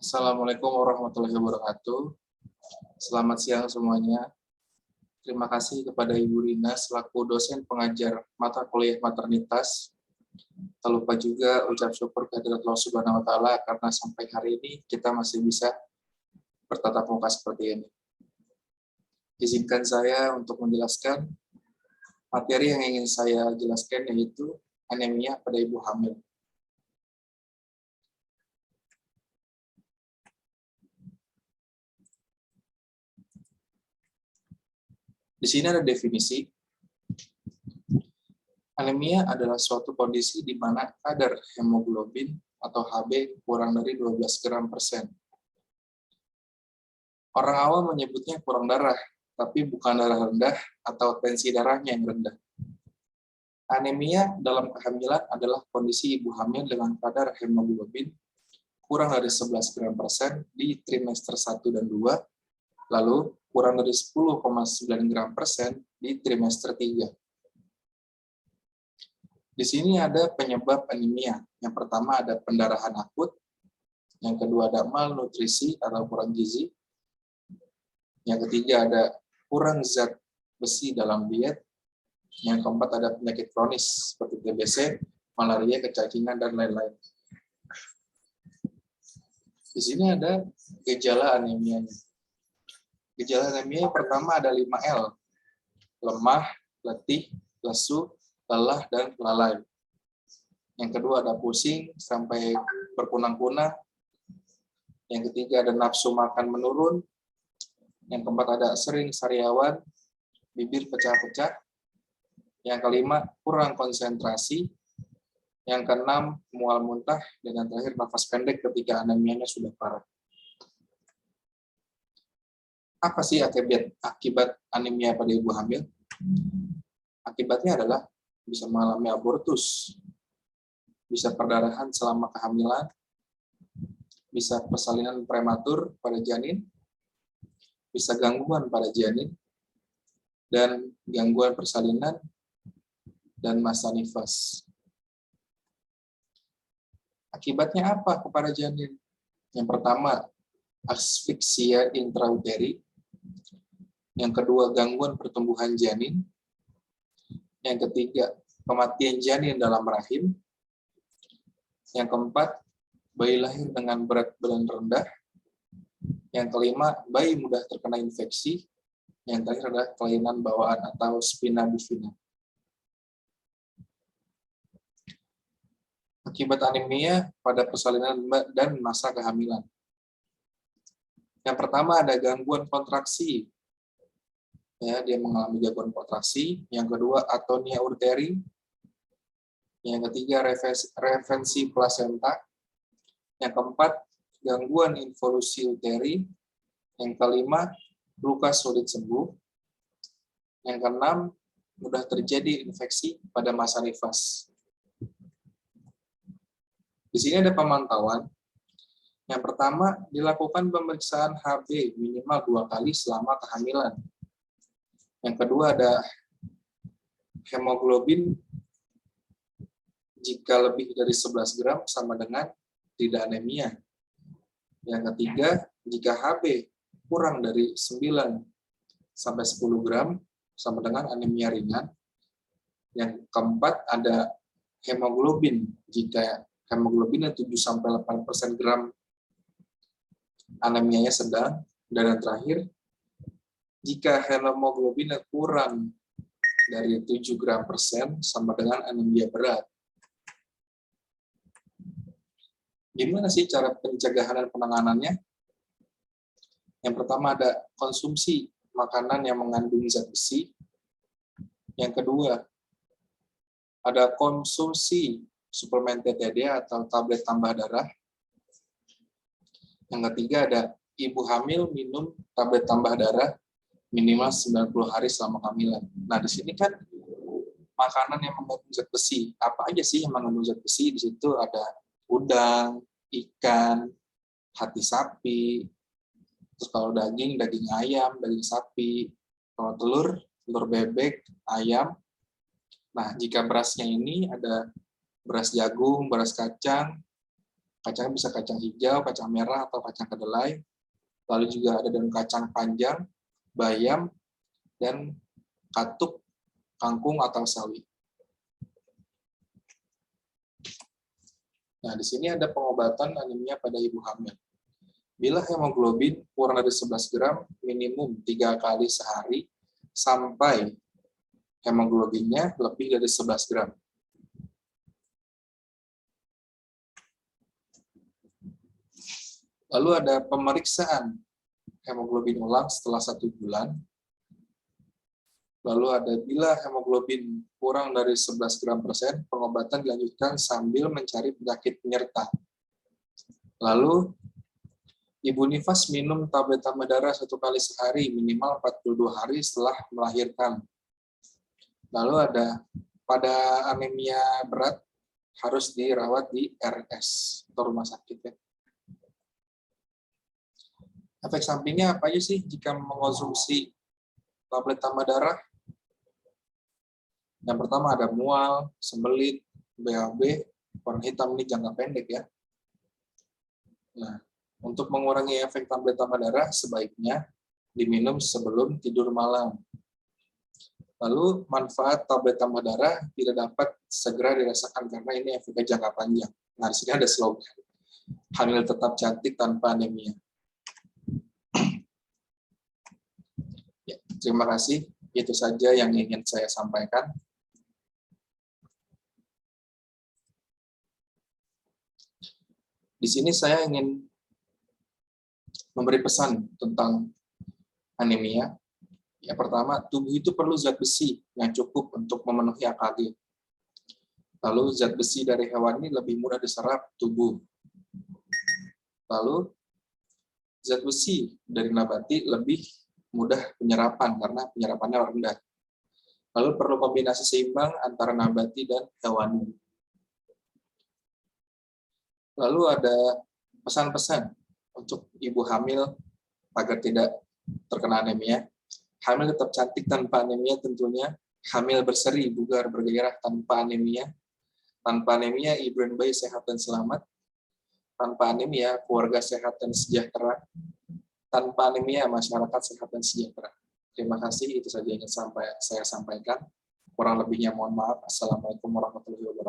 Assalamualaikum warahmatullahi wabarakatuh. Selamat siang semuanya. Terima kasih kepada Ibu Rina selaku dosen pengajar mata kuliah maternitas. Tak lupa juga ucap syukur kehadirat Allah Subhanahu wa taala karena sampai hari ini kita masih bisa bertatap muka seperti ini. Izinkan saya untuk menjelaskan materi yang ingin saya jelaskan, yaitu anemia pada ibu hamil. Di sini ada definisi. Anemia adalah suatu kondisi di mana kadar hemoglobin atau Hb kurang dari 12 gram per sen. Orang awam menyebutnya kurang darah, tapi bukan darah rendah atau tensi darahnya yang rendah. Anemia dalam kehamilan adalah kondisi ibu hamil dengan kadar hemoglobin kurang dari 11 gram per sen di trimester 1 dan 2, lalu kurang dari 10,9 gram per sen di trimester 3. Di sini ada penyebab anemia. Yang pertama ada pendarahan akut, yang kedua ada malnutrisi atau kurang gizi, yang ketiga ada kurang zat besi dalam diet, yang keempat ada penyakit kronis seperti TBC, malaria, kecakingan, dan lain-lain. Di sini ada gejala anemianya. Gejala anemia pertama ada 5L, lemah, letih, lesu, lelah, dan lalai. Yang kedua ada pusing sampai berkunang-kunang. Yang ketiga ada nafsu makan menurun. Yang keempat ada sering sariawan, bibir pecah-pecah. Yang kelima kurang konsentrasi. Yang keenam mual muntah. Dan yang terakhir nafas pendek ketika anemianya sudah parah. Apa sih akibat anemia pada ibu hamil? Akibatnya adalah bisa mengalami abortus, bisa perdarahan selama kehamilan, bisa persalinan prematur pada janin, bisa gangguan pada janin, dan gangguan persalinan, dan masa nifas. Akibatnya apa kepada janin? Yang pertama, asfiksia intrauteri. Yang kedua, gangguan pertumbuhan janin. Yang ketiga, kematian janin dalam rahim. Yang keempat, bayi lahir dengan berat badan rendah. Yang kelima, bayi mudah terkena infeksi. Yang terakhir adalah kelainan bawaan atau spina bifida. Akibat anemia pada persalinan dan masa kehamilan. Yang pertama ada gangguan kontraksi. Ya, dia mengalami gangguan kontraksi. Yang kedua, atonia urteri. Yang ketiga, revensi plasenta. Yang keempat, gangguan involusi uteri. Yang kelima, luka sulit sembuh. Yang keenam, mudah terjadi infeksi pada masa nifas. Di sini ada pemantauan. Yang pertama, dilakukan pemeriksaan Hb minimal 2 kali selama kehamilan. Yang kedua ada hemoglobin jika lebih dari 11 gram sama dengan tidak anemia. Yang ketiga, jika Hb kurang dari 9 sampai 10 gram sama dengan anemia ringan. Yang keempat ada hemoglobin. Jika hemoglobinnya 7 sampai 8% gram, anemianya sedang. Dan yang terakhir, jika hemoglobinnya kurang dari 7 gram per sen sama dengan anemia berat. Gimana sih cara pencegahan dan penanganannya? Yang pertama ada konsumsi makanan yang mengandung zat besi. Yang kedua, ada konsumsi suplemen TTD atau tablet tambah darah. Yang ketiga ada ibu hamil minum tablet tambah darah minimal 90 hari selama kehamilan. Nah, di sini kan makanan yang mengandung zat besi. Apa aja sih yang mengandung zat besi? Di situ ada udang, ikan, hati sapi, terus kalau daging, daging ayam, daging sapi, kalau telur, telur bebek, ayam. Nah, jika berasnya ini ada beras jagung, beras kacang, Kacangnya bisa kacang hijau, kacang merah, atau kacang kedelai. Lalu juga ada daun kacang panjang, bayam, dan katuk, kangkung, atau sawi. Nah, di sini ada pengobatan anemia pada ibu hamil. Bila hemoglobin kurang dari 11 gram, minimum 3 kali sehari, sampai hemoglobinnya lebih dari 11 gram. Lalu ada pemeriksaan hemoglobin ulang setelah 1 bulan. Lalu ada bila hemoglobin kurang dari 11 gram persen, pengobatan dilanjutkan sambil mencari penyakit penyerta. Lalu, ibu nifas minum tablet tambah darah 1 kali sehari, minimal 42 hari setelah melahirkan. Lalu ada pada anemia berat, harus dirawat di RS atau rumah sakit. Ya. Efek sampingnya apa aja sih jika mengonsumsi tablet tambah darah? Yang pertama ada mual, sembelit, BAB, warna hitam ini jangka pendek ya. Nah, untuk mengurangi efek tablet tambah darah, sebaiknya diminum sebelum tidur malam. Lalu, manfaat tablet tambah darah tidak dapat segera dirasakan karena ini efeknya jangka panjang. Nah, di sini ada slogan, hamil tetap cantik tanpa anemia. Ya, terima kasih. Itu saja yang ingin saya sampaikan. Di sini saya ingin memberi pesan tentang anemia. Yang pertama, tubuh itu perlu zat besi yang cukup untuk memenuhi AKG. Lalu, zat besi dari hewan ini lebih mudah diserap tubuh. Lalu, zat besi dari nabati lebih mudah penyerapan karena penyerapannya rendah. Lalu, perlu kombinasi seimbang antara nabati dan hewani. Lalu ada pesan-pesan untuk ibu hamil agar tidak terkena anemia. Hamil tetap cantik tanpa anemia tentunya. Hamil berseri, bugar, bergairah tanpa anemia. Tanpa anemia, ibu dan bayi sehat dan selamat. Tanpa anemia, keluarga sehat dan sejahtera. Tanpa anemia, masyarakat sehat dan sejahtera. Terima kasih, itu saja yang ingin saya sampaikan. Kurang lebihnya mohon maaf. Assalamualaikum warahmatullahi wabarakatuh.